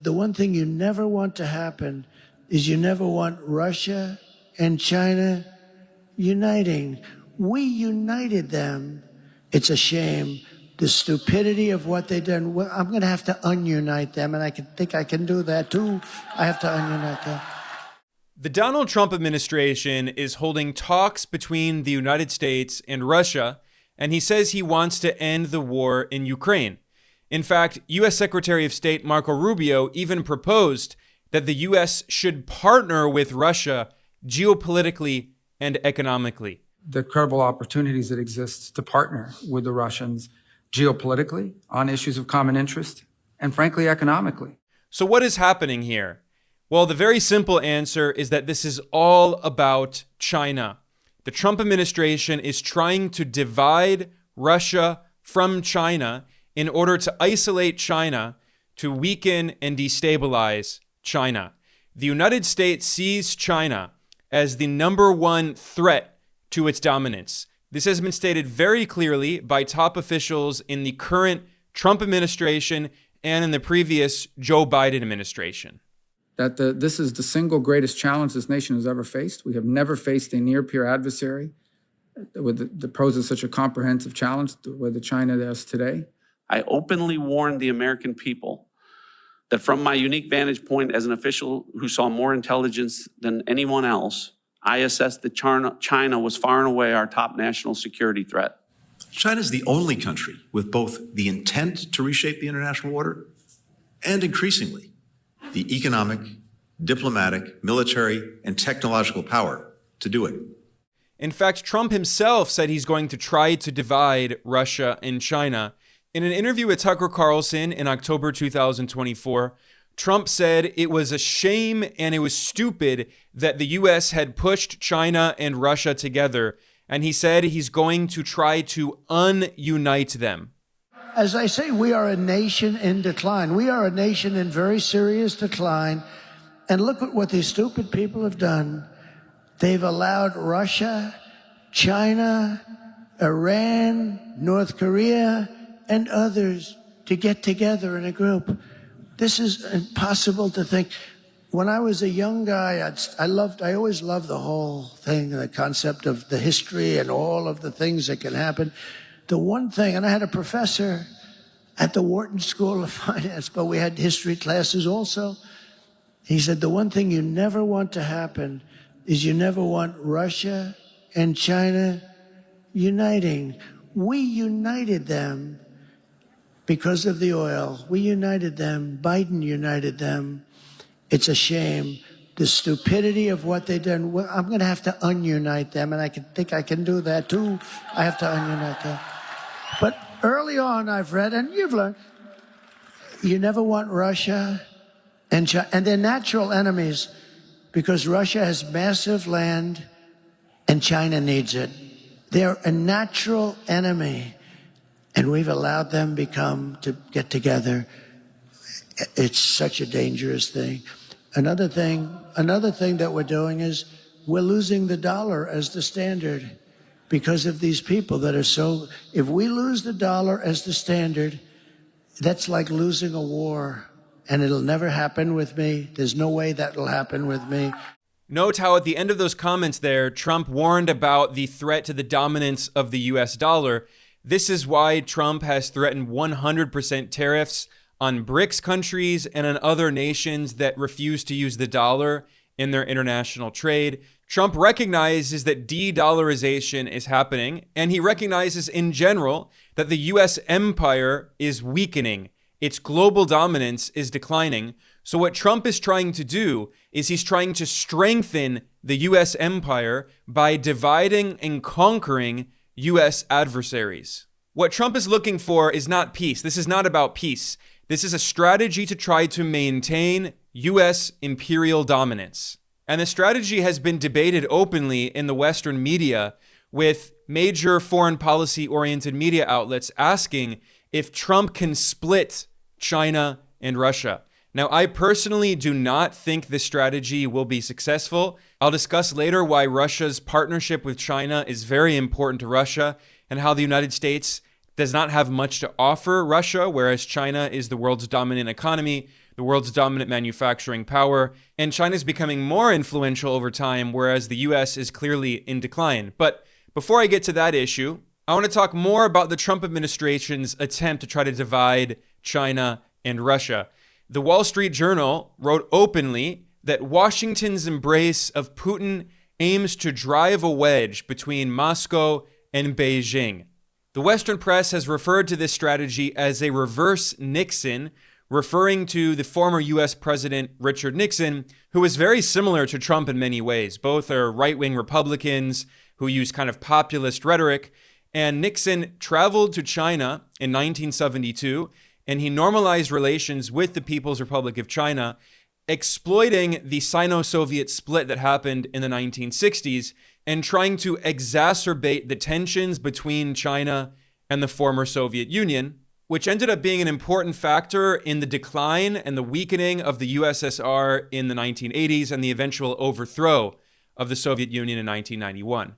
The one thing you never want to happen is you never want Russia and China uniting. We united them. It's a shame. The stupidity of what they've done. Well, I'm going to have to ununite them, and I think I can do that too. I have to ununite them. The Donald Trump administration is holding talks between the United States and Russia, and he says he wants to end the war in Ukraine. In fact, U.S. Secretary of State Marco Rubio even proposed that the U.S. should partner with Russia geopolitically and economically. The credible opportunities that exist to partner with the Russians geopolitically on issues of common interest and, frankly, economically. So what is happening here? Well, the very simple answer is that this is all about China. The Trump administration is trying to divide Russia from China in order to isolate China, to weaken and destabilize China. The United States sees China as the number one threat to its dominance. This has been stated very clearly by top officials in the current Trump administration and in the previous Joe Biden administration. That this is the single greatest challenge this nation has ever faced. We have never faced a near-peer adversary that poses such a comprehensive challenge with China does today. I openly warned the American people that from my unique vantage point as an official who saw more intelligence than anyone else, I assessed that China was far and away our top national security threat. China is the only country with both the intent to reshape the international order and, increasingly, the economic, diplomatic, military, and technological power to do it. In fact, Trump himself said he's going to try to divide Russia and China. In an interview with Tucker Carlson in October 2024, Trump said it was a shame and it was stupid that the U.S. had pushed China and Russia together, and he said he's going to try to ununite them. As I say, we are a nation in decline. We are a nation in very serious decline. And look at what these stupid people have done. They've allowed Russia, China, Iran, North Korea, and others to get together in a group. This is impossible to think. When I was a young guy, I always loved the whole thing, the concept of the history and all of the things that can happen. The one thing, and I had a professor at the Wharton School of Finance, but we had history classes also. He said, the one thing you never want to happen is you never want Russia and China uniting. We united them because of the oil. We united them. Biden united them. It's a shame. The stupidity of what they've done. Well, I'm going to have to ununite them, and I think I can do that too. I have to ununite them. But early on, I've read, and you've learned, you never want Russia and China, and they're natural enemies because Russia has massive land and China needs it. They're a natural enemy, and we've allowed them to get together. It's such a dangerous thing. Another thing that we're doing is we're losing the dollar as the standard because of these people that are so, if we lose the dollar as the standard, that's like losing a war, and it'll never happen with me. There's no way that will happen with me. Note how at the end of those comments there, Trump warned about the threat to the dominance of the US dollar. This is why Trump has threatened 100% tariffs on BRICS countries and on other nations that refuse to use the dollar in their international trade. Trump recognizes that de-dollarization is happening, and he recognizes in general that the U.S. empire is weakening. Its global dominance is declining. So what Trump is trying to do is he's trying to strengthen the U.S. empire by dividing and conquering U.S. adversaries. What Trump is looking for is not peace. This is not about peace. This is a strategy to try to maintain U.S. imperial dominance. And the strategy has been debated openly in the Western media, with major foreign policy-oriented media outlets asking if Trump can split China and Russia. Now, I personally do not think this strategy will be successful. I'll discuss later why Russia's partnership with China is very important to Russia and how the United States does not have much to offer Russia, whereas China is the world's dominant economy. the world's dominant manufacturing power, and China's becoming more influential over time, whereas the US is clearly in decline. But before I get to that issue, I want to talk more about the Trump administration's attempt to try to divide China and Russia. The Wall Street Journal wrote openly that Washington's embrace of Putin aims to drive a wedge between Moscow and Beijing. The Western press has referred to this strategy as a reverse Nixon, referring to the former US President Richard Nixon, who is very similar to Trump in many ways. Both are right-wing Republicans who use kind of populist rhetoric. And Nixon traveled to China in 1972, and he normalized relations with the People's Republic of China, exploiting the Sino-Soviet split that happened in the 1960s and trying to exacerbate the tensions between China and the former Soviet Union, which ended up being an important factor in the decline and the weakening of the USSR in the 1980s and the eventual overthrow of the Soviet Union in 1991.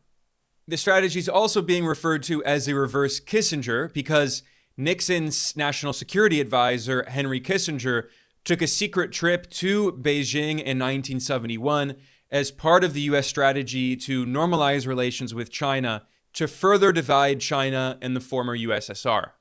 The strategy is also being referred to as a reverse Kissinger because Nixon's national security advisor, Henry Kissinger, took a secret trip to Beijing in 1971 as part of the U.S. strategy to normalize relations with China to further divide China and the former USSR.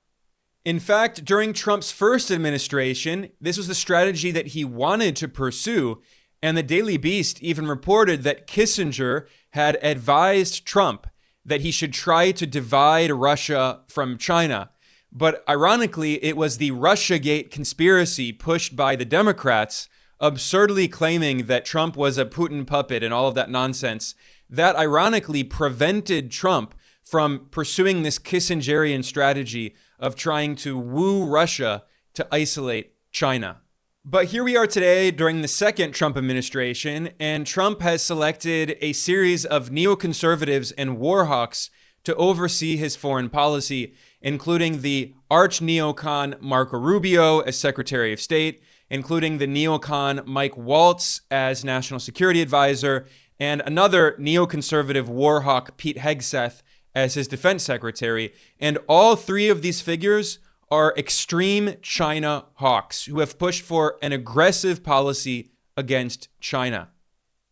In fact, during Trump's first administration, this was the strategy that he wanted to pursue, and the Daily Beast even reported that Kissinger had advised Trump that he should try to divide Russia from China. But ironically, it was the Russiagate conspiracy pushed by the Democrats, absurdly claiming that Trump was a Putin puppet and all of that nonsense, that ironically prevented Trump from pursuing this Kissingerian strategy of trying to woo Russia to isolate China. But here we are today during the second Trump administration, and Trump has selected a series of neoconservatives and war hawks to oversee his foreign policy, including the arch-neocon Marco Rubio as Secretary of State, including the neocon Mike Waltz as National Security Advisor, and another neoconservative war hawk Pete Hegseth as his Defense Secretary. And all three of these figures are extreme China hawks who have pushed for an aggressive policy against China.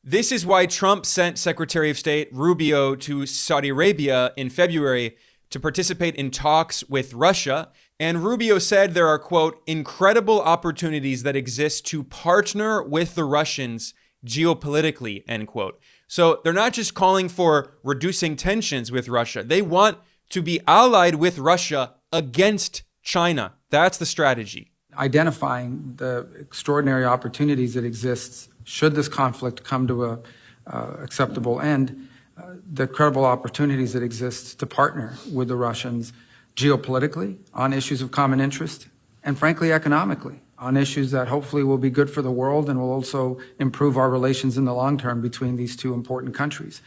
This is why Trump sent Secretary of State Rubio to Saudi Arabia in February to participate in talks with Russia. And Rubio said there are, quote, incredible opportunities that exist to partner with the Russians geopolitically, end quote. So they're not just calling for reducing tensions with Russia. They want to be allied with Russia against China. That's the strategy. Identifying the extraordinary opportunities that exist should this conflict come to a acceptable end, the credible opportunities that exist to partner with the Russians geopolitically on issues of common interest and frankly economically on issues that hopefully will be good for the world and will also improve our relations in the long term between these two important countries.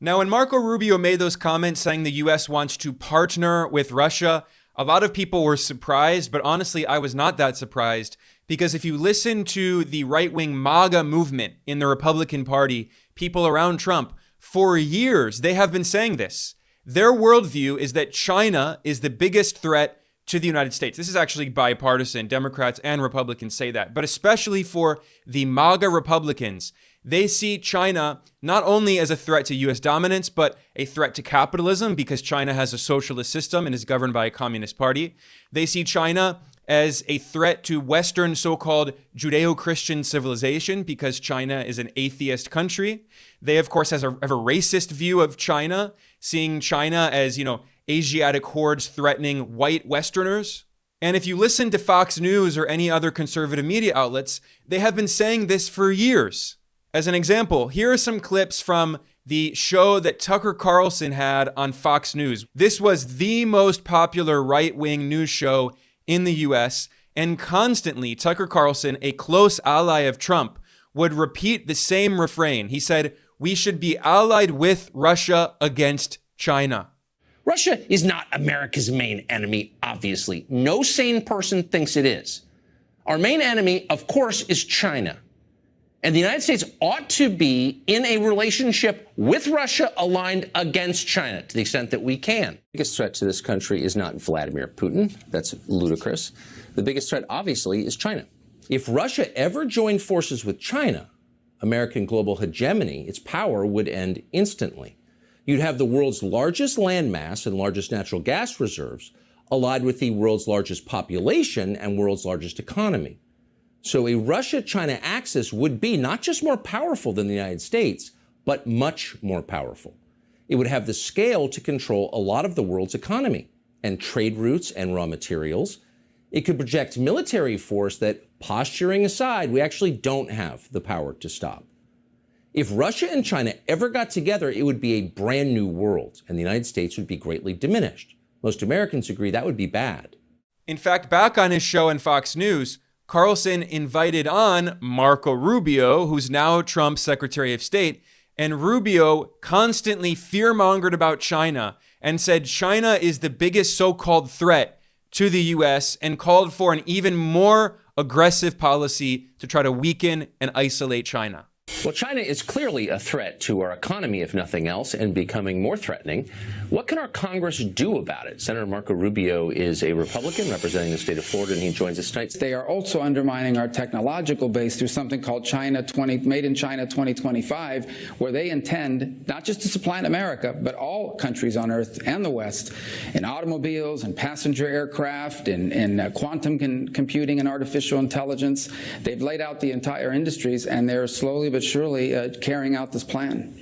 Now, when Marco Rubio made those comments saying the U.S. wants to partner with Russia, a lot of people were surprised, but honestly, I was not that surprised, because if you listen to the right-wing MAGA movement in the Republican Party, people around Trump, for years, they have been saying this. Their worldview is that China is the biggest threat to the United States. This is actually bipartisan. Democrats and Republicans say that. But especially for the MAGA Republicans, they see China not only as a threat to U.S. dominance, but a threat to capitalism because China has a socialist system and is governed by a communist party. They see China as a threat to Western so-called Judeo-Christian civilization because China is an atheist country. They, of course, have a racist view of China, seeing China as, Asiatic hordes threatening white Westerners. And if you listen to Fox News or any other conservative media outlets, they have been saying this for years. As an example, here are some clips from the show that Tucker Carlson had on Fox News. This was the most popular right-wing news show in the US, and constantly Tucker Carlson, a close ally of Trump, would repeat the same refrain. He said, "We should be allied with Russia against China." Russia is not America's main enemy, obviously. No sane person thinks it is. Our main enemy, of course, is China. And the United States ought to be in a relationship with Russia aligned against China to the extent that we can. The biggest threat to this country is not Vladimir Putin. That's ludicrous. The biggest threat, obviously, is China. If Russia ever joined forces with China, American global hegemony, its power would end instantly. You'd have the world's largest landmass and largest natural gas reserves allied with the world's largest population and world's largest economy. So a Russia-China axis would be not just more powerful than the United States, but much more powerful. It would have the scale to control a lot of the world's economy and trade routes and raw materials. It could project military force that, posturing aside, we actually don't have the power to stop. If Russia and China ever got together, it would be a brand new world, and the United States would be greatly diminished. Most Americans agree that would be bad. In fact, back on his show on Fox News, Carlson invited on Marco Rubio, who's now Trump's Secretary of State, and Rubio constantly fear-mongered about China and said China is the biggest so-called threat to the U.S. and called for an even more aggressive policy to try to weaken and isolate China. Well, China is clearly a threat to our economy, if nothing else, and becoming more threatening. What can our Congress do about it? Senator Marco Rubio is a Republican representing the state of Florida, and he joins us tonight. They are also undermining our technological base through something called Made in China 2025, where they intend not just to supply in America, but all countries on Earth and the West, in automobiles and passenger aircraft, in quantum computing and artificial intelligence. They've laid out the entire industries, and they're slowly but surely carrying out this plan.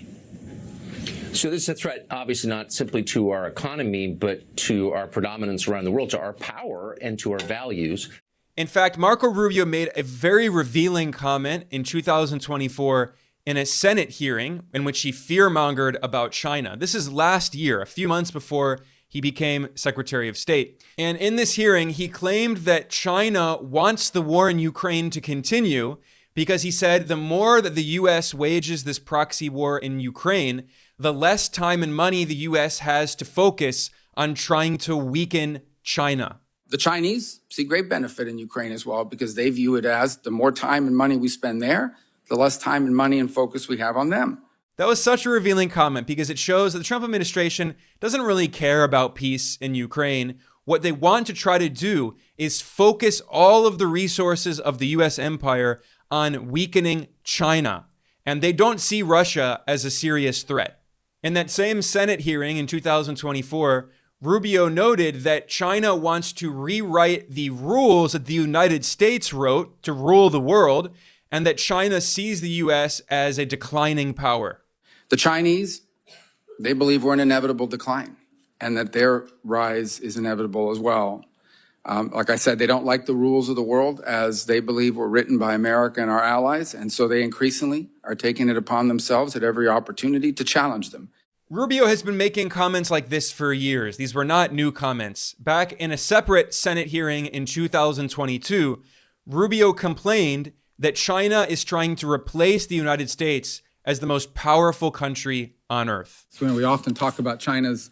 So this is a threat, obviously not simply to our economy, but to our predominance around the world, to our power and to our values. In fact, Marco Rubio made a very revealing comment in 2024 in a Senate hearing in which he fear-mongered about China. This is last year, a few months before he became Secretary of State. And in this hearing, he claimed that China wants the war in Ukraine to continue because he said the more that the U.S. wages this proxy war in Ukraine, the less time and money the U.S. has to focus on trying to weaken China. The Chinese see great benefit in Ukraine as well, because they view it as the more time and money we spend there, the less time and money and focus we have on them. That was such a revealing comment because it shows that the Trump administration doesn't really care about peace in Ukraine. What they want to try to do is focus all of the resources of the U.S. empire on weakening China. And they don't see Russia as a serious threat. In that same Senate hearing in 2024, Rubio noted that China wants to rewrite the rules that the United States wrote to rule the world, and that China sees the U.S. as a declining power. The Chinese, they believe we're in inevitable decline and that their rise is inevitable as well. Like I said, they don't like the rules of the world as they believe were written by America and our allies, and so they increasingly are taking it upon themselves at every opportunity to challenge them. Rubio has been making comments like this for years. These were not new comments. Back in a separate Senate hearing in 2022, Rubio complained that China is trying to replace the United States as the most powerful country on Earth. So we often talk about China's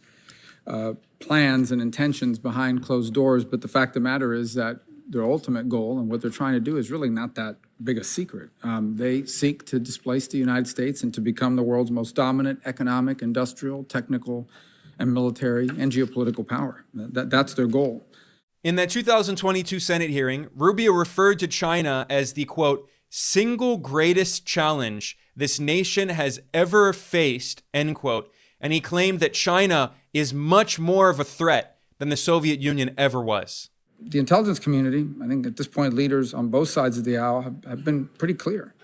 plans and intentions behind closed doors, but the fact of the matter is that their ultimate goal and what they're trying to do is really not that big a secret. They seek to displace the United States and to become the world's most dominant economic, industrial, technical, and military and geopolitical power. That's their goal. In that 2022 Senate hearing, Rubio referred to China as the, quote, single greatest challenge this nation has ever faced, end quote. And he claimed that China is much more of a threat than the Soviet Union ever was. The intelligence community, I think at this point, leaders on both sides of the aisle have been pretty clear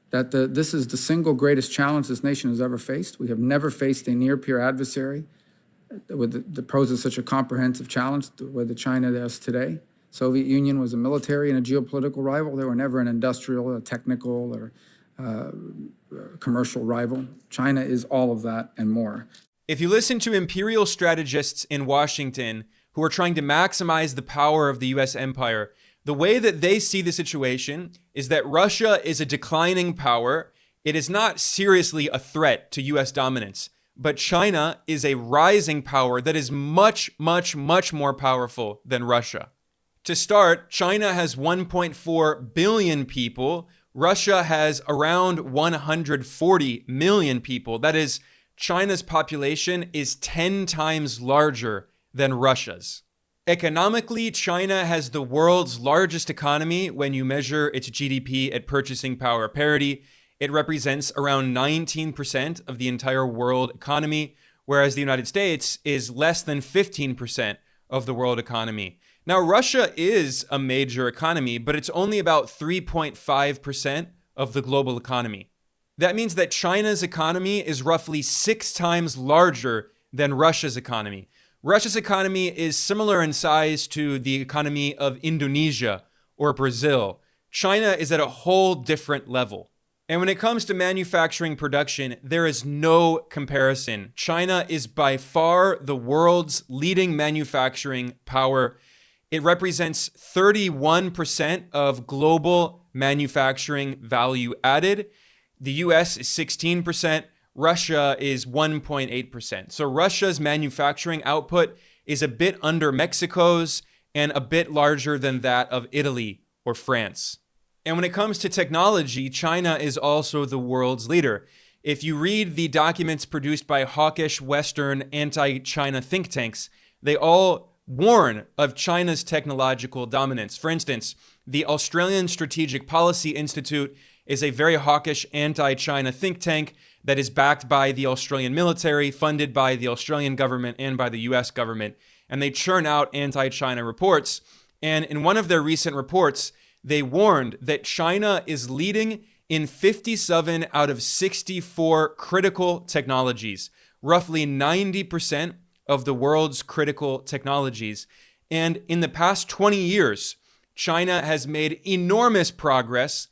that this is the single greatest challenge this nation has ever faced. We have never faced a near-peer adversary that poses such a comprehensive challenge the way that China does today. Soviet Union was a military and a geopolitical rival. They were never an industrial, a technical, or commercial rival. China is all of that and more. If you listen to imperial strategists in Washington who are trying to maximize the power of the U.S. empire, the way that they see the situation is that Russia is a declining power. It is not seriously a threat to U.S. dominance, but China is a rising power that is much, much, much more powerful than Russia. To start, China has 1.4 billion people. Russia has around 140 million people. That is, China's population is 10 times larger than Russia's. Economically, China has the world's largest economy when you measure its GDP at purchasing power parity. It represents around 19% of the entire world economy, whereas the United States is less than 15% of the world economy. Now, Russia is a major economy, but it's only about 3.5% of the global economy. That means that China's economy is roughly 6 times larger than Russia's economy. Russia's economy is similar in size to the economy of Indonesia or Brazil. China is at a whole different level. And when it comes to manufacturing production, there is no comparison. China is by far the world's leading manufacturing power. It represents 31% of global manufacturing value added. The US is 16%. Russia is 1.8%. So Russia's manufacturing output is a bit under Mexico's and a bit larger than that of Italy or France. And when it comes to technology, China is also the world's leader. If you read the documents produced by hawkish Western anti-China think tanks, they all warn of China's technological dominance. For instance, the Australian Strategic Policy Institute is a very hawkish anti-China think tank that is backed by the Australian military, funded by the Australian government and by the US government. And they churn out anti-China reports. And in one of their recent reports, they warned that China is leading in 57 out of 64 critical technologies, roughly 90% of the world's critical technologies. And in the past 20 years, China has made enormous progress.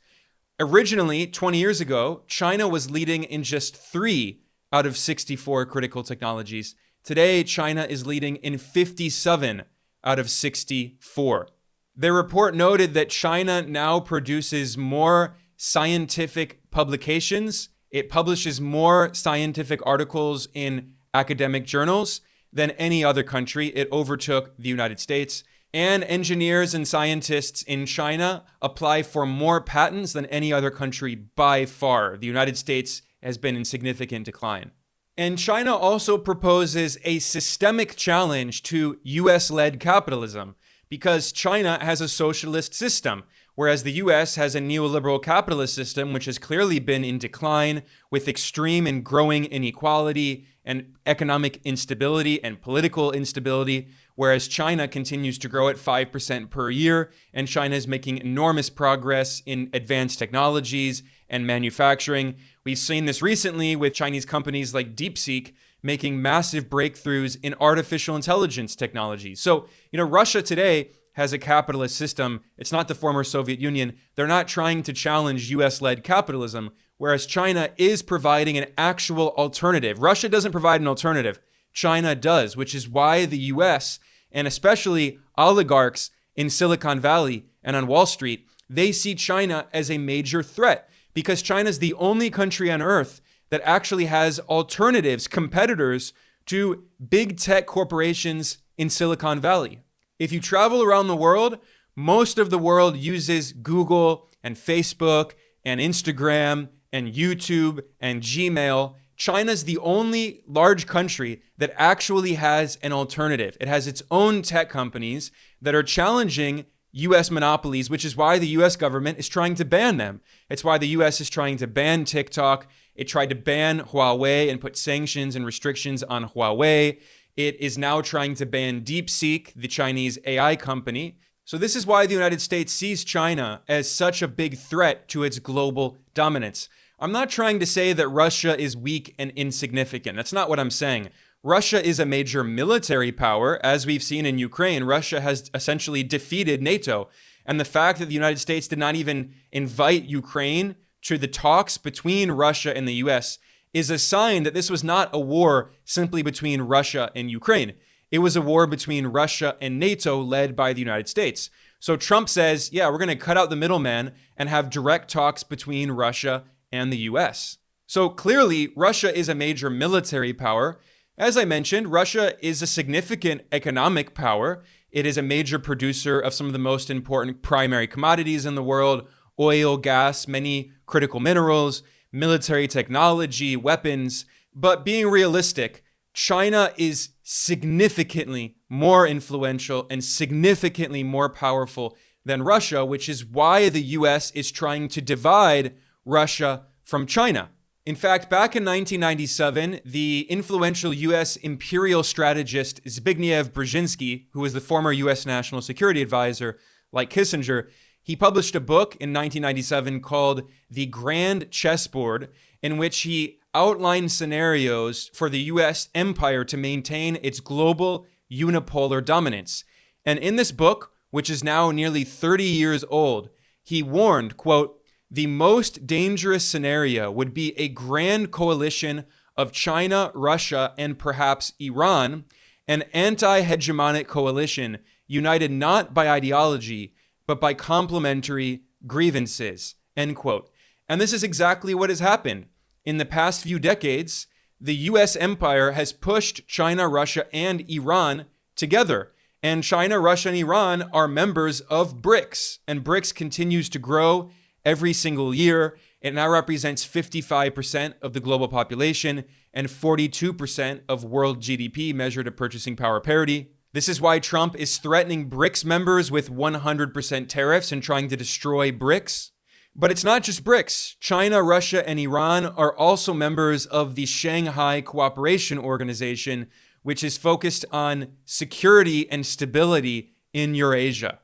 Originally, 20 years ago, China was leading in just 3 out of 64 critical technologies. Today, China is leading in 57 out of 64. Their report noted that China now produces more scientific publications. It publishes more scientific articles in academic journals than any other country. It overtook the United States. And engineers and scientists in China apply for more patents than any other country by far. The United States has been in significant decline. And China also proposes a systemic challenge to US-led capitalism, because China has a socialist system, whereas the US has a neoliberal capitalist system, which has clearly been in decline with extreme and growing inequality and economic instability and political instability, whereas China continues to grow at 5% per year, and China is making enormous progress in advanced technologies and manufacturing. We've seen this recently with Chinese companies like DeepSeek making massive breakthroughs in artificial intelligence technology. So, Russia today has a capitalist system. It's not the former Soviet Union. They're not trying to challenge US-led capitalism, whereas China is providing an actual alternative. Russia doesn't provide an alternative. China does, which is why the US, and especially oligarchs in Silicon Valley and on Wall Street, they see China as a major threat, because China's the only country on earth that actually has alternatives, competitors to big tech corporations in Silicon Valley. If you travel around the world, most of the world uses Google and Facebook and Instagram and YouTube and Gmail. China's the only large country that actually has an alternative. It has its own tech companies that are challenging US monopolies, which is why the US government is trying to ban them. It's why the US is trying to ban TikTok. It tried to ban Huawei and put sanctions and restrictions on Huawei. It is now trying to ban DeepSeek, the Chinese AI company. So this is why the United States sees China as such a big threat to its global dominance. I'm not trying to say that Russia is weak and insignificant. That's not what I'm saying. Russia is a major military power. As we've seen in Ukraine, Russia has essentially defeated NATO. And the fact that the United States did not even invite Ukraine to the talks between Russia and the US is a sign that this was not a war simply between Russia and Ukraine. It was a war between Russia and NATO led by the United States. So Trump says, yeah, we're going to cut out the middleman and have direct talks between Russia and the US. So clearly, Russia is a major military power. As I mentioned, Russia is a significant economic power. It is a major producer of some of the most important primary commodities in the world: oil, gas, many critical minerals, military technology, weapons. But being realistic, China is significantly more influential and significantly more powerful than Russia, which is why the US is trying to divide Russia from China. In fact, back in 1997, the influential US Imperial strategist Zbigniew Brzezinski, who was the former US National Security Advisor like Kissinger, he published a book in 1997 called The Grand Chessboard, in which he outlined scenarios for the US empire to maintain its global unipolar dominance. And in this book, which is now nearly 30 years old, he warned, quote, "The most dangerous scenario would be a grand coalition of China, Russia, and perhaps Iran, an anti-hegemonic coalition united not by ideology, but by complementary grievances," end quote. And this is exactly what has happened. In the past few decades, the US empire has pushed China, Russia, and Iran together. And China, Russia, and Iran are members of BRICS. And BRICS continues to grow every single year. It now represents 55% of the global population and 42% of world GDP measured at purchasing power parity. This is why Trump is threatening BRICS members with 100% tariffs and trying to destroy BRICS. But it's not just BRICS. China, Russia, and Iran are also members of the Shanghai Cooperation Organization, which is focused on security and stability in Eurasia.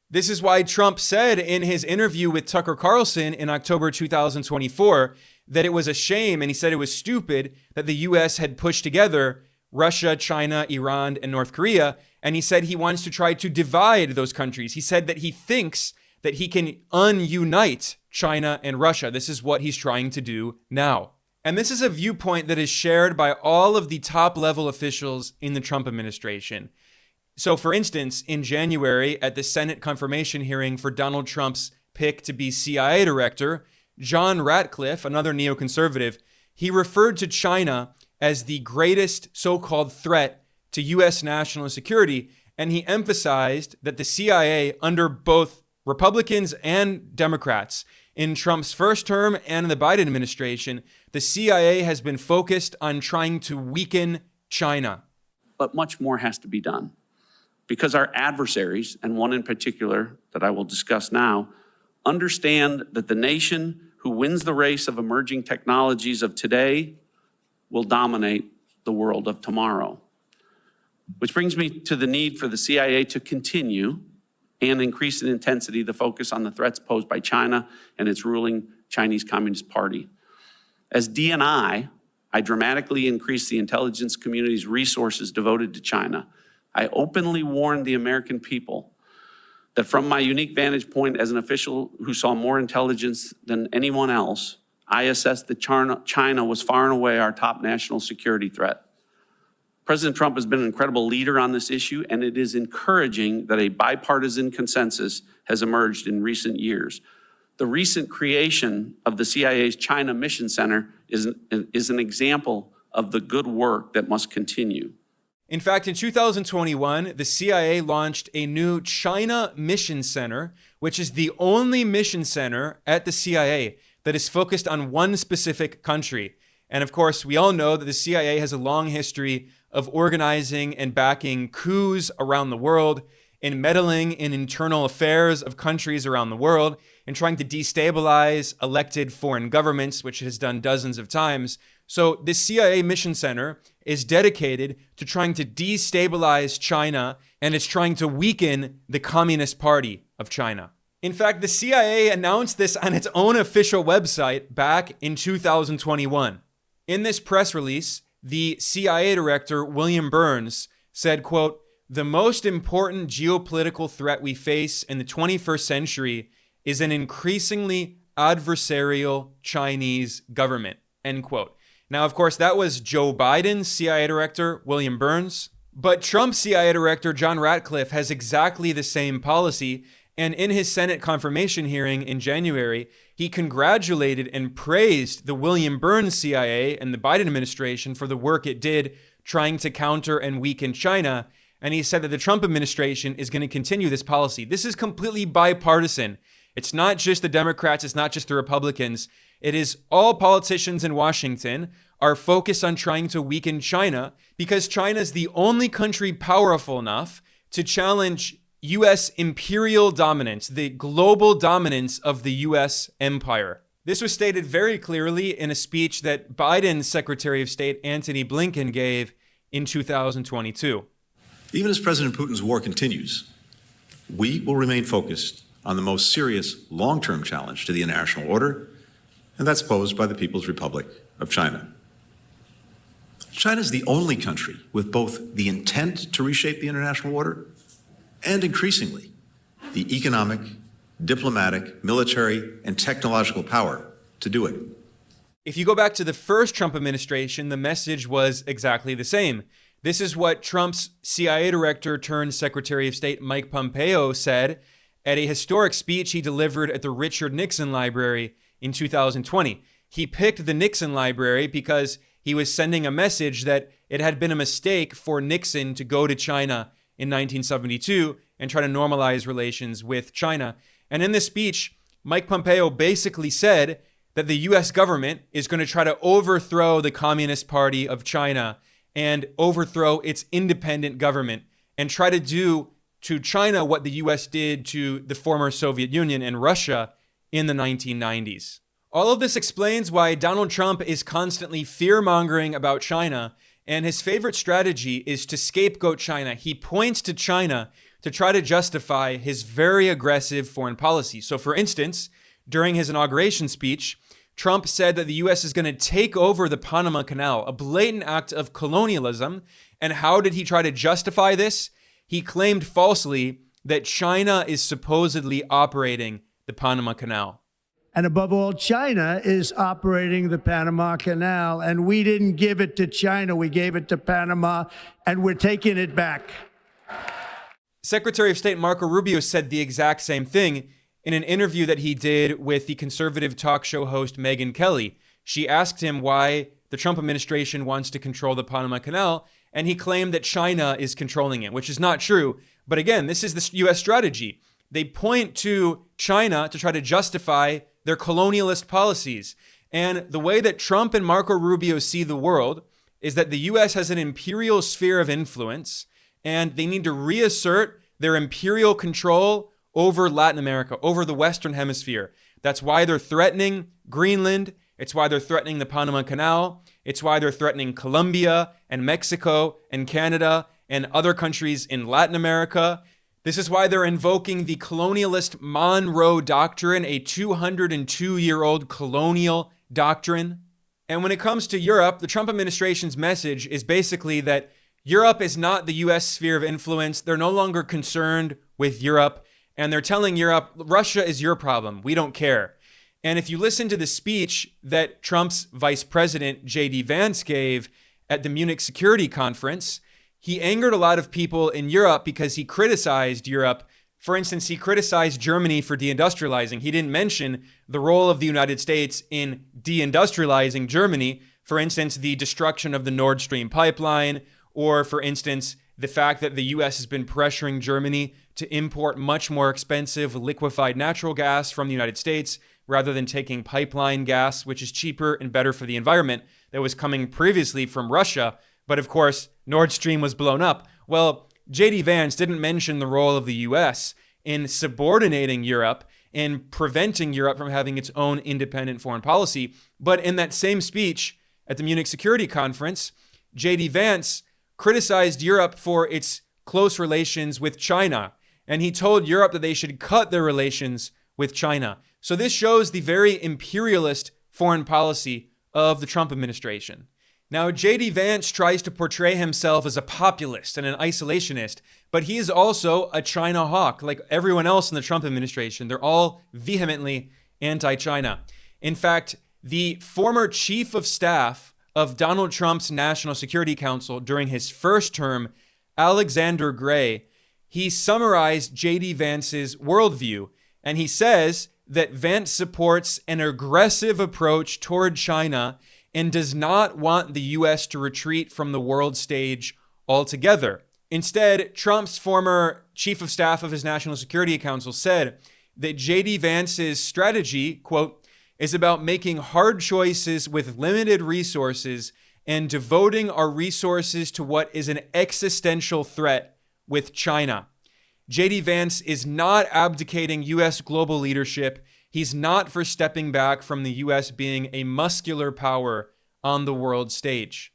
This is why Trump said in his interview with Tucker Carlson in October 2024 that it was a shame, and he said it was stupid, that the US had pushed together Russia, China, Iran, and North Korea. And he said he wants to try to divide those countries. He said that he thinks that he can unite China and Russia. This is what he's trying to do now. And this is a viewpoint that is shared by all of the top-level officials in the Trump administration. So, for instance, in January, at the Senate confirmation hearing for Donald Trump's pick to be CIA director, John Ratcliffe, another neoconservative, he referred to China as the greatest so-called threat to U.S. national security, and he emphasized that the CIA, under both Republicans and Democrats, in Trump's first term and in the Biden administration, the CIA has been focused on trying to weaken China. But much more has to be done because our adversaries, and one in particular that I will discuss now, understand that the nation who wins the race of emerging technologies of today will dominate the world of tomorrow. Which brings me to the need for the CIA to continue and increase in intensity the focus on the threats posed by China and its ruling Chinese Communist Party. As DNI, I dramatically increased the intelligence community's resources devoted to China. I openly warned the American people that from my unique vantage point as an official who saw more intelligence than anyone else, I assessed that China was far and away our top national security threat. President Trump has been an incredible leader on this issue, and it is encouraging that a bipartisan consensus has emerged in recent years. The recent creation of the CIA's China Mission Center is an example of the good work that must continue. In fact, in 2021, the CIA launched a new China Mission Center, which is the only mission center at the CIA that is focused on one specific country. And of course, we all know that the CIA has a long history of organizing and backing coups around the world, in meddling in internal affairs of countries around the world, and trying to destabilize elected foreign governments, which it has done dozens of times. So this CIA Mission Center is dedicated to trying to destabilize China, and it's trying to weaken the Communist Party of China. In fact, the CIA announced this on its own official website back in 2021. In this press release, the CIA director, William Burns, said, quote, "The most important geopolitical threat we face in the 21st century is an increasingly adversarial Chinese government," end quote. Now, of course, that was Joe Biden's CIA director, William Burns. But Trump's CIA director, John Ratcliffe, has exactly the same policy. And in his Senate confirmation hearing in January, he congratulated and praised the William Burns CIA and the Biden administration for the work it did trying to counter and weaken China. And he said that the Trump administration is going to continue this policy. This is completely bipartisan. It's not just the Democrats, it's not just the Republicans. It is all politicians in Washington are focused on trying to weaken China because China is the only country powerful enough to challenge U.S. imperial dominance, the global dominance of the U.S. empire. This was stated very clearly in a speech that Biden's Secretary of State, Antony Blinken, gave in 2022. Even as President Putin's war continues, we will remain focused on the most serious long-term challenge to the international order, and that's posed by the People's Republic of China. China is the only country with both the intent to reshape the international order and, increasingly, the economic, diplomatic, military, and technological power to do it. If you go back to the first Trump administration, the message was exactly the same. This is what Trump's CIA director turned Secretary of State Mike Pompeo said at a historic speech he delivered at the Richard Nixon Library in 2020. He picked the Nixon Library because he was sending a message that it had been a mistake for Nixon to go to China in 1972 and try to normalize relations with China. And in this speech, Mike Pompeo basically said that the US government is going to try to overthrow the Communist Party of China and overthrow its independent government and try to do to China what the US did to the former Soviet Union and Russia in the 1990s. All of this explains why Donald Trump is constantly fear-mongering about China, and his favorite strategy is to scapegoat China. He points to China to try to justify his very aggressive foreign policy. So for instance, during his inauguration speech, Trump said that the U.S. is going to take over the Panama Canal, a blatant act of colonialism. And how did he try to justify this? He claimed falsely that China is supposedly operating the Panama Canal. And above all, China is operating the Panama Canal, and we didn't give it to China. We gave it to Panama, and we're taking it back. Secretary of State Marco Rubio said the exact same thing in an interview that he did with the conservative talk show host Megyn Kelly. She asked him why the Trump administration wants to control the Panama Canal, and he claimed that China is controlling it, which is not true. But again, this is the U.S. strategy. They point to China to try to justify their colonialist policies. And the way that Trump and Marco Rubio see the world is that the U.S. has an imperial sphere of influence, and they need to reassert their imperial control over Latin America, over the Western Hemisphere. That's why they're threatening Greenland. It's why they're threatening the Panama Canal. It's why they're threatening Colombia and Mexico and Canada and other countries in Latin America. This is why they're invoking the colonialist Monroe Doctrine, a 202-year-old colonial doctrine. And when it comes to Europe, the Trump administration's message is basically that Europe is not the U.S. sphere of influence. They're no longer concerned with Europe. And they're telling Europe, Russia is your problem. We don't care. And if you listen to the speech that Trump's vice president, J.D. Vance, gave at the Munich Security Conference, he angered a lot of people in Europe because he criticized Europe. For instance, he criticized Germany for deindustrializing. He didn't mention the role of the United States in deindustrializing Germany. For instance, the destruction of the Nord Stream pipeline, or for instance, the fact that the U.S. has been pressuring Germany to import much more expensive liquefied natural gas from the United States rather than taking pipeline gas, which is cheaper and better for the environment, that was coming previously from Russia. But of course, Nord Stream was blown up. Well, J.D. Vance didn't mention the role of the U.S. in subordinating Europe and preventing Europe from having its own independent foreign policy. But in that same speech at the Munich Security Conference, J.D. Vance criticized Europe for its close relations with China. And he told Europe that they should cut their relations with China. So this shows the very imperialist foreign policy of the Trump administration. Now, J.D. Vance tries to portray himself as a populist and an isolationist, but he is also a China hawk, like everyone else in the Trump administration. They're all vehemently anti-China. In fact, the former chief of staff of Donald Trump's National Security Council during his first term, Alexander Gray, he summarized J.D. Vance's worldview, and he says that Vance supports an aggressive approach toward China and does not want the U.S. to retreat from the world stage altogether. Instead, Trump's former chief of staff of his National Security Council said that J.D. Vance's strategy, quote, is about making hard choices with limited resources and devoting our resources to what is an existential threat with China. J.D. Vance is not abdicating U.S. global leadership. He's not for stepping back from the U.S. being a muscular power on the world stage.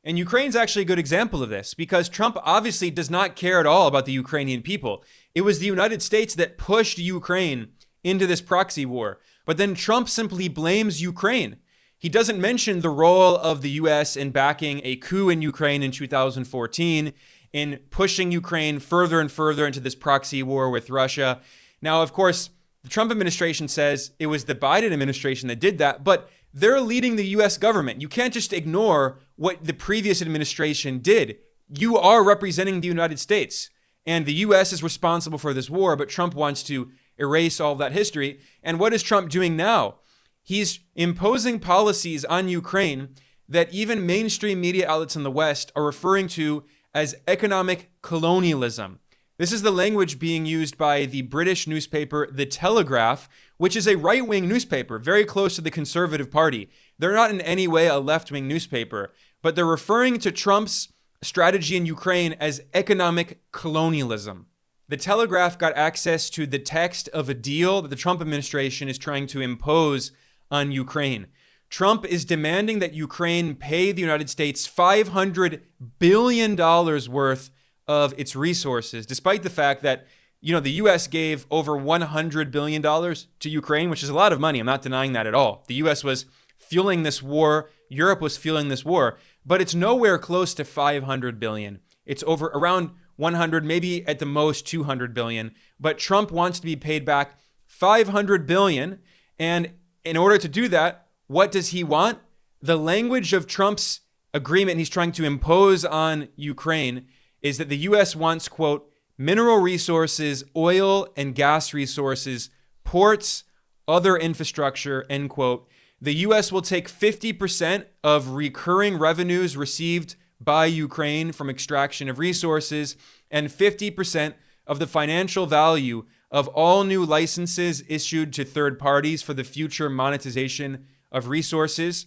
And Ukraine's actually a good example of this, because Trump obviously does not care at all about the Ukrainian people. It was the United States that pushed Ukraine into this proxy war. But then Trump simply blames Ukraine. He doesn't mention the role of the U.S. in backing a coup in Ukraine in 2014, in pushing Ukraine further and further into this proxy war with Russia. Now, of course, the Trump administration says it was the Biden administration that did that, but they're leading the U.S. government. You can't just ignore what the previous administration did. You are representing the United States, and the U.S. is responsible for this war, but Trump wants to erase all of that history. And what is Trump doing now? He's imposing policies on Ukraine that even mainstream media outlets in the West are referring to as economic colonialism. This is the language being used by the British newspaper The Telegraph, which is a right-wing newspaper, very close to the Conservative Party. They're not in any way a left-wing newspaper, but they're referring to Trump's strategy in Ukraine as economic colonialism. The Telegraph got access to the text of a deal that the Trump administration is trying to impose on Ukraine. Trump is demanding that Ukraine pay the United States $500 billion worth of its resources, despite the fact that, the U.S. gave over $100 billion to Ukraine, which is a lot of money. I'm not denying that at all. The U.S. was fueling this war. Europe was fueling this war, but it's nowhere close to $500 billion. It's around 100, maybe at the most 200 billion. But Trump wants to be paid back $500 billion. And in order to do that, what does he want? The language of Trump's agreement he's trying to impose on Ukraine is that the U.S. wants, quote, mineral resources, oil and gas resources, ports, other infrastructure, end quote. The U.S. will take 50% of recurring revenues received by Ukraine from extraction of resources and 50% of the financial value of all new licenses issued to third parties for the future monetization of resources.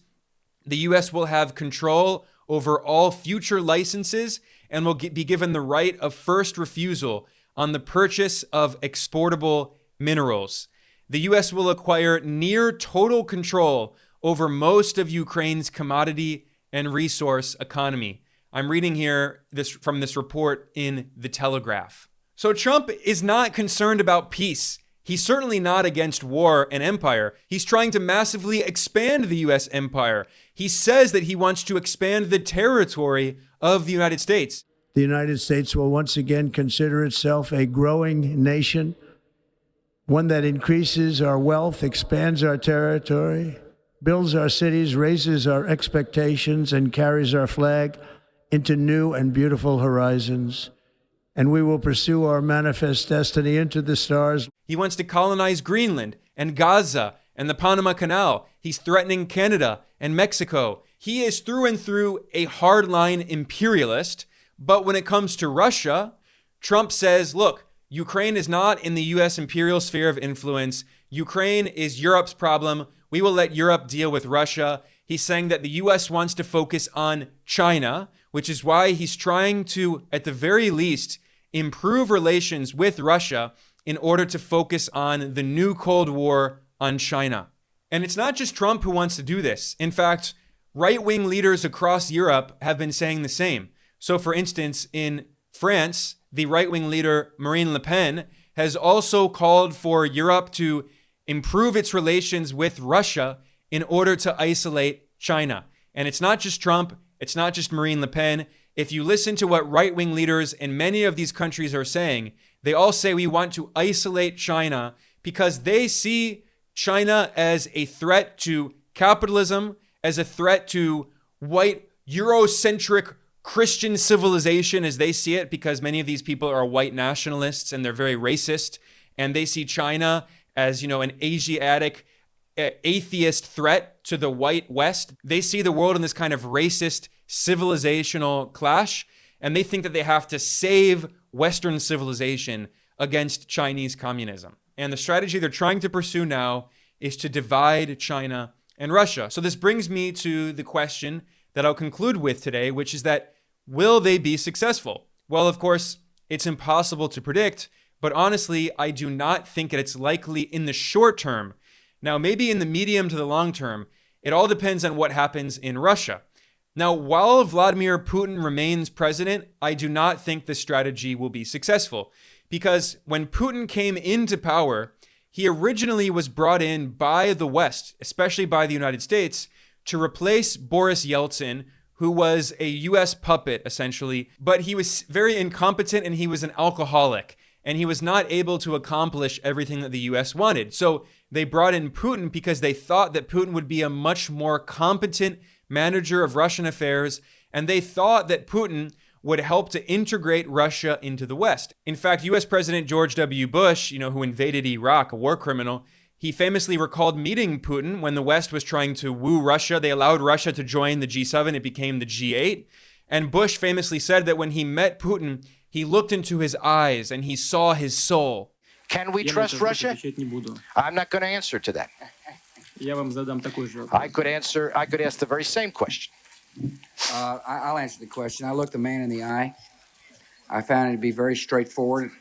The U.S. will have control over all future licenses and will be given the right of first refusal on the purchase of exportable minerals. The U.S. will acquire near total control over most of Ukraine's commodity and resource economy. I'm reading here from this report in The Telegraph. So Trump is not concerned about peace. He's certainly not against war and empire. He's trying to massively expand the U.S. empire. He says that he wants to expand the territory of the United States. The United States will once again consider itself a growing nation, one that increases our wealth, expands our territory, builds our cities, raises our expectations, and carries our flag into new and beautiful horizons. And we will pursue our manifest destiny into the stars. He wants to colonize Greenland and Gaza and the Panama Canal. He's threatening Canada and Mexico. He is through and through a hardline imperialist. But when it comes to Russia, Trump says, look, Ukraine is not in the U.S. imperial sphere of influence. Ukraine is Europe's problem. We will let Europe deal with Russia. He's saying that the U.S. wants to focus on China, which is why he's trying to, at the very least, improve relations with Russia in order to focus on the new Cold War on China. And it's not just Trump who wants to do this. In fact, right-wing leaders across Europe have been saying the same. So, for instance, in France, the right-wing leader Marine Le Pen has also called for Europe to improve its relations with Russia in order to isolate China. And it's not just Trump. It's not just Marine Le Pen. If you listen to what right-wing leaders in many of these countries are saying, they all say we want to isolate China because they see China as a threat to capitalism, as a threat to white Eurocentric Christian civilization as they see it, because many of these people are white nationalists and they're very racist. And they see China as, an Asiatic atheist threat to the white West. They see the world in this kind of racist civilizational clash, and they think that they have to save Western civilization against Chinese communism. And the strategy they're trying to pursue now is to divide China and Russia. So this brings me to the question that I'll conclude with today, which is that will they be successful? Well, of course, it's impossible to predict, but honestly, I do not think that it's likely in the short term. Now, maybe in the medium to the long term, it all depends on what happens in Russia. Now, while Vladimir Putin remains president, I do not think the strategy will be successful, because when Putin came into power, he originally was brought in by the West, especially by the United States, to replace Boris Yeltsin, who was a US puppet, essentially, but he was very incompetent and he was an alcoholic, and he was not able to accomplish everything that the US wanted. So they brought in Putin because they thought that Putin would be a much more competent manager of Russian affairs, and they thought that Putin would help to integrate Russia into the West. In fact, US President George W. Bush, who invaded Iraq, a war criminal, he famously recalled meeting Putin when the West was trying to woo Russia. They allowed Russia to join the G7. It became the G8. And Bush famously said that when he met Putin, he looked into his eyes and he saw his soul. Can we trust Russia? I'm not going to answer to that. I could ask the very same question. I'll answer the question. I looked the man in the eye. I found it to be very straightforward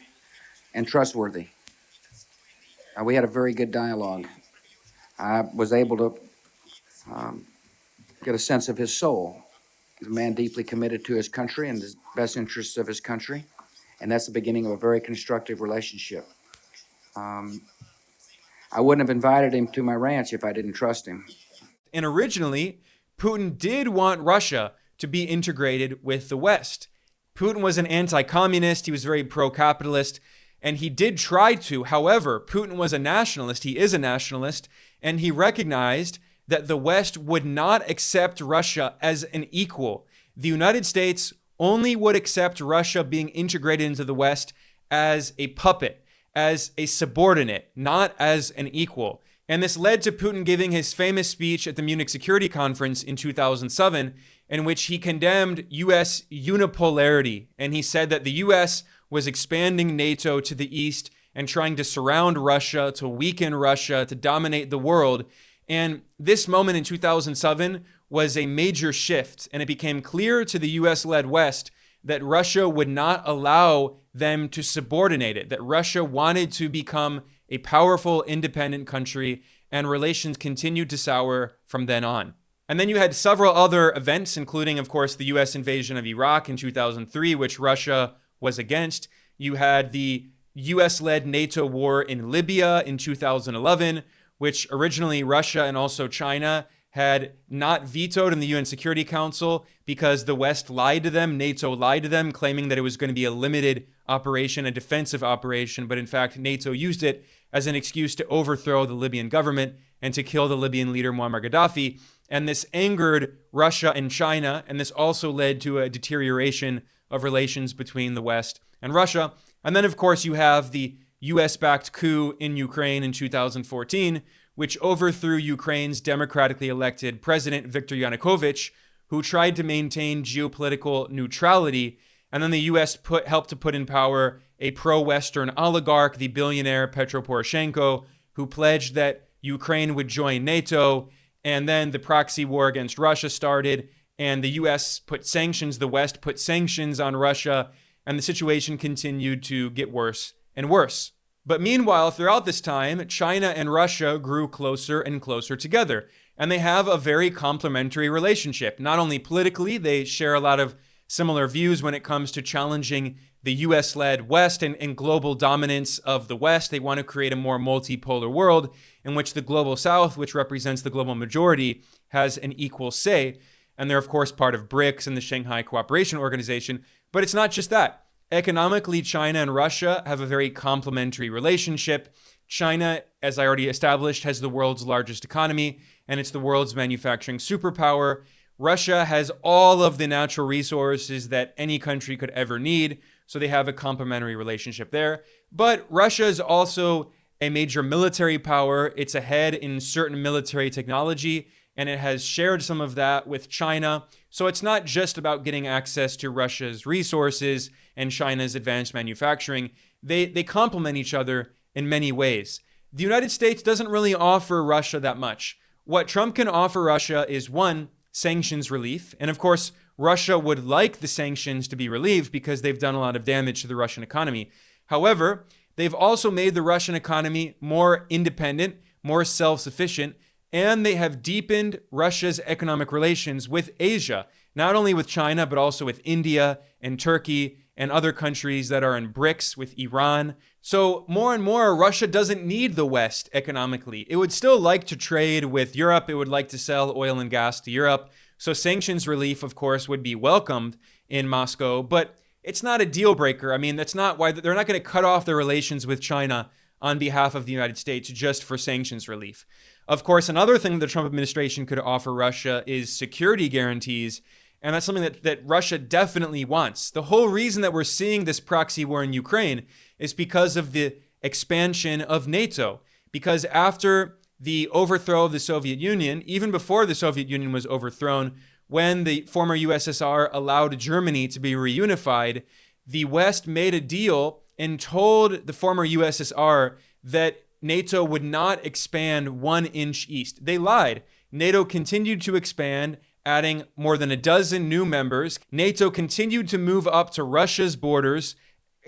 and trustworthy. We had a very good dialogue. I was able to get a sense of his soul. He's a man deeply committed to his country and the best interests of his country, and that's the beginning of a very constructive relationship. I wouldn't have invited him to my ranch if I didn't trust him. And originally, Putin did want Russia to be integrated with the West. Putin was an anti-communist, he was very pro-capitalist, and he did try to. However, Putin was a nationalist, he is a nationalist, and he recognized that the West would not accept Russia as an equal. The United States only would accept Russia being integrated into the West as a puppet, as a subordinate, not as an equal. And this led to Putin giving his famous speech at the Munich Security Conference in 2007, in which he condemned U.S. unipolarity. And he said that the U.S. was expanding NATO to the east and trying to surround Russia, to weaken Russia, to dominate the world. And this moment in 2007 was a major shift, and it became clear to the US-led West that Russia would not allow them to subordinate it, that Russia wanted to become a powerful, independent country, and relations continued to sour from then on. And then you had several other events, including, of course, the US invasion of Iraq in 2003, which Russia was against. You had the US-led NATO war in Libya in 2011, which originally Russia and also China had not vetoed in the UN Security Council because the West lied to them, NATO lied to them, claiming that it was going to be a limited operation, a defensive operation, but in fact, NATO used it as an excuse to overthrow the Libyan government and to kill the Libyan leader Muammar Gaddafi. And this angered Russia and China, and this also led to a deterioration of relations between the West and Russia. And then, of course, you have the US-backed coup in Ukraine in 2014, which overthrew Ukraine's democratically elected president, Viktor Yanukovych, who tried to maintain geopolitical neutrality. And then the US helped to put in power a pro-Western oligarch, the billionaire Petro Poroshenko, who pledged that Ukraine would join NATO. And then the proxy war against Russia started, and the US put sanctions, the West put sanctions on Russia, and the situation continued to get worse and worse. But meanwhile, throughout this time, China and Russia grew closer and closer together, and they have a very complementary relationship. Not only politically, they share a lot of similar views when it comes to challenging the US-led West and global dominance of the West. They want to create a more multipolar world in which the global South, which represents the global majority, has an equal say. And they're, of course, part of BRICS and the Shanghai Cooperation Organization. But it's not just that. Economically, China and Russia have a very complementary relationship. China, as I already established, has the world's largest economy, and it's the world's manufacturing superpower. Russia has all of the natural resources that any country could ever need, so they have a complementary relationship there. But Russia is also a major military power. It's ahead in certain military technology, and it has shared some of that with China. So it's not just about getting access to Russia's resources and China's advanced manufacturing. They complement each other in many ways. The United States doesn't really offer Russia that much. What Trump can offer Russia is, one, sanctions relief. And of course, Russia would like the sanctions to be relieved because they've done a lot of damage to the Russian economy. However, they've also made the Russian economy more independent, more self-sufficient, and they have deepened Russia's economic relations with Asia, not only with China, but also with India and Turkey and other countries that are in BRICS, with Iran. So more and more, Russia doesn't need the West economically. It would still like to trade with Europe. It would like to sell oil and gas to Europe. So sanctions relief, of course, would be welcomed in Moscow, but it's not a deal breaker. I mean, that's not why they're not going to cut off their relations with China on behalf of the United States just for sanctions relief. Of course, another thing the Trump administration could offer Russia is security guarantees, and that's something that Russia definitely wants. The whole reason that we're seeing this proxy war in Ukraine is because of the expansion of NATO. Because after the overthrow of the Soviet Union, even before the Soviet Union was overthrown, when the former USSR allowed Germany to be reunified, the West made a deal and told the former USSR that NATO would not expand 1 inch east. They lied. NATO continued to expand, adding more than a dozen new members. NATO continued to move up to Russia's borders,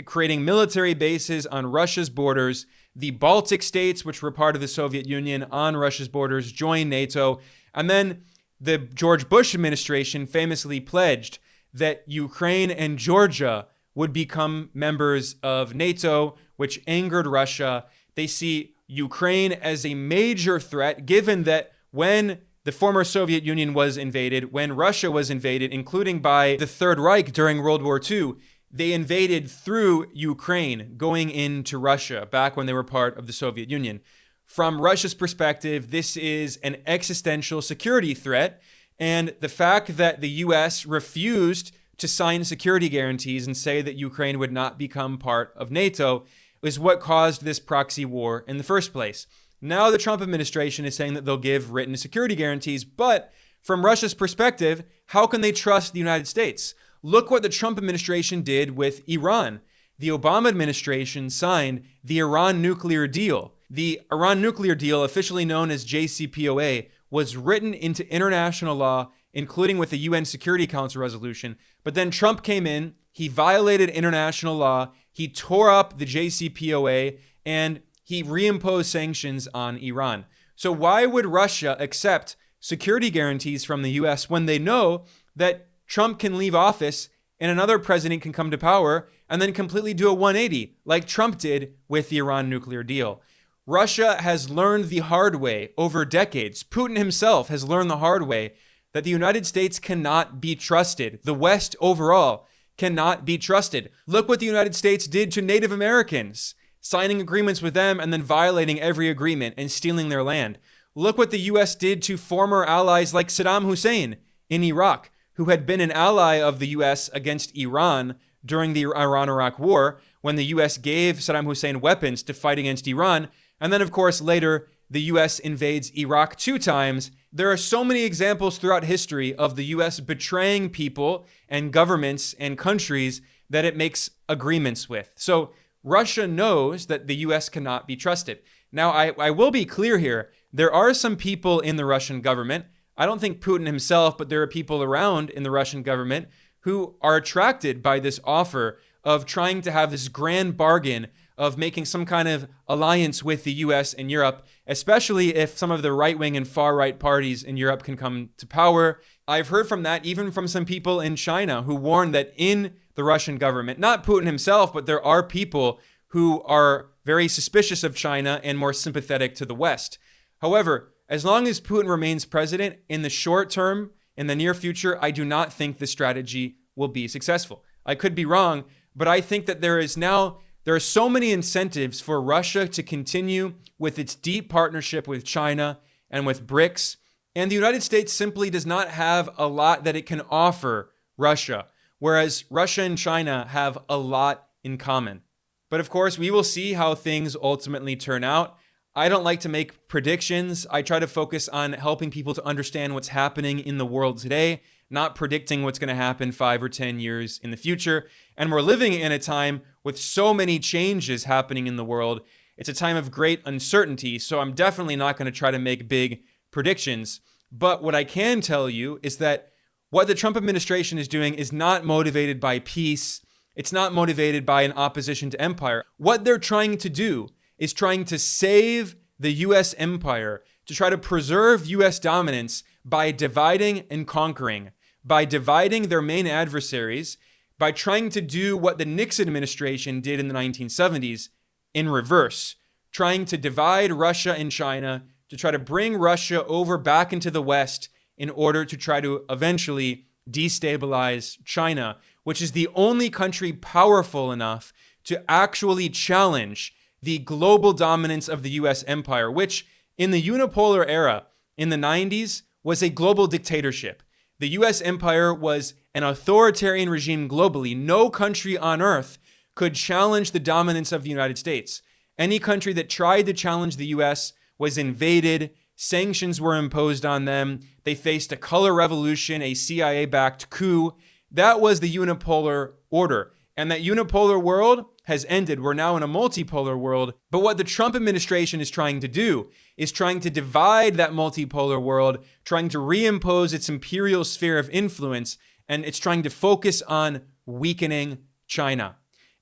creating military bases on Russia's borders. The Baltic states, which were part of the Soviet Union on Russia's borders, joined NATO. And then the George Bush administration famously pledged that Ukraine and Georgia would become members of NATO, which angered Russia. They see Ukraine as a major threat, given that when the former Soviet Union was invaded, when Russia was invaded, including by the Third Reich during World War II, they invaded through Ukraine, going into Russia, back when they were part of the Soviet Union. From Russia's perspective, this is an existential security threat, and the fact that the US refused to sign security guarantees and say that Ukraine would not become part of NATO is what caused this proxy war in the first place. Now the Trump administration is saying that they'll give written security guarantees, but from Russia's perspective, how can they trust the United States? Look what the Trump administration did with Iran. The Obama administration signed the Iran nuclear deal. The Iran nuclear deal, officially known as JCPOA, was written into international law, including with the UN Security Council resolution. But then Trump came in, he violated international law, he tore up the JCPOA, and he reimposed sanctions on Iran. So why would Russia accept security guarantees from the US when they know that Trump can leave office and another president can come to power and then completely do a 180 like Trump did with the Iran nuclear deal? Russia has learned the hard way over decades. Putin himself has learned the hard way that the United States cannot be trusted. The West overall cannot be trusted. Look what the United States did to Native Americans, signing agreements with them and then violating every agreement and stealing their land. Look what the US did to former allies like Saddam Hussein in Iraq, who had been an ally of the US against Iran during the Iran-Iraq War, when the US gave Saddam Hussein weapons to fight against Iran. And then, of course, later, the US invades Iraq 2 times. There are so many examples throughout history of the US betraying people and governments and countries that it makes agreements with. So Russia knows that the US cannot be trusted. Now, I will be clear here. There are some people in the Russian government, I don't think Putin himself, but there are people around in the Russian government who are attracted by this offer of trying to have this grand bargain of making some kind of alliance with the US and Europe, especially if some of the right-wing and far-right parties in Europe can come to power. I've heard from that even from some people in China who warn that in the Russian government, not Putin himself, but there are people who are very suspicious of China and more sympathetic to the West. However, as long as Putin remains president, in the short term, in the near future, I do not think this strategy will be successful. I could be wrong, but I think that there are so many incentives for Russia to continue with its deep partnership with China and with BRICS, and the United States simply does not have a lot that it can offer Russia, whereas Russia and China have a lot in common. But of course, we will see how things ultimately turn out. I don't like to make predictions. I try to focus on helping people to understand what's happening in the world today, not predicting what's going to happen 5 or 10 years in the future. And we're living in a time with so many changes happening in the world It's a time of great uncertainty, so I'm definitely not going to try to make big predictions. But what I can tell you is that what the Trump administration is doing is not motivated by peace. It's not motivated by an opposition to empire. What they're trying to do is trying to save the U.S. empire, to try to preserve U.S. dominance by dividing and conquering, by dividing their main adversaries, by trying to do what the Nixon administration did in the 1970s in reverse, trying to divide Russia and China, to try to bring Russia over back into the West in order to try to eventually destabilize China, which is the only country powerful enough to actually challenge the global dominance of the US empire, which in the unipolar era in the 90s was a global dictatorship. The US empire was an authoritarian regime globally. No country on earth could challenge the dominance of the United States. Any country that tried to challenge the US was invaded. Sanctions were imposed on them. They faced a color revolution, a CIA-backed coup. That was the unipolar order. And that unipolar world has ended. We're now in a multipolar world. But what the Trump administration is trying to do is trying to divide that multipolar world, trying to reimpose its imperial sphere of influence, and it's trying to focus on weakening China.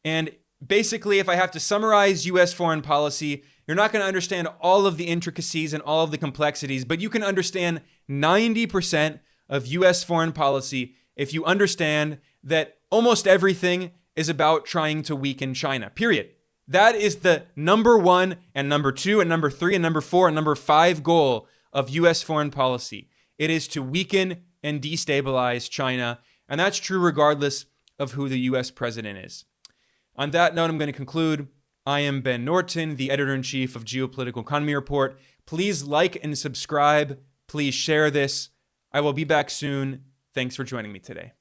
And basically, if I have to summarize U.S. foreign policy, you're not going to understand all of the intricacies and all of the complexities, but you can understand 90% of U.S. foreign policy if you understand that almost everything is about trying to weaken China, period. That is the number one and number two and number three and number four and number five goal of U.S. foreign policy. It is to weaken and destabilize China, and that's true regardless of who the U.S. president is. On that note, I'm going to conclude. I am Ben Norton, the editor-in-chief of Geopolitical Economy Report. Please like and subscribe. Please share this. I will be back soon. Thanks for joining me today.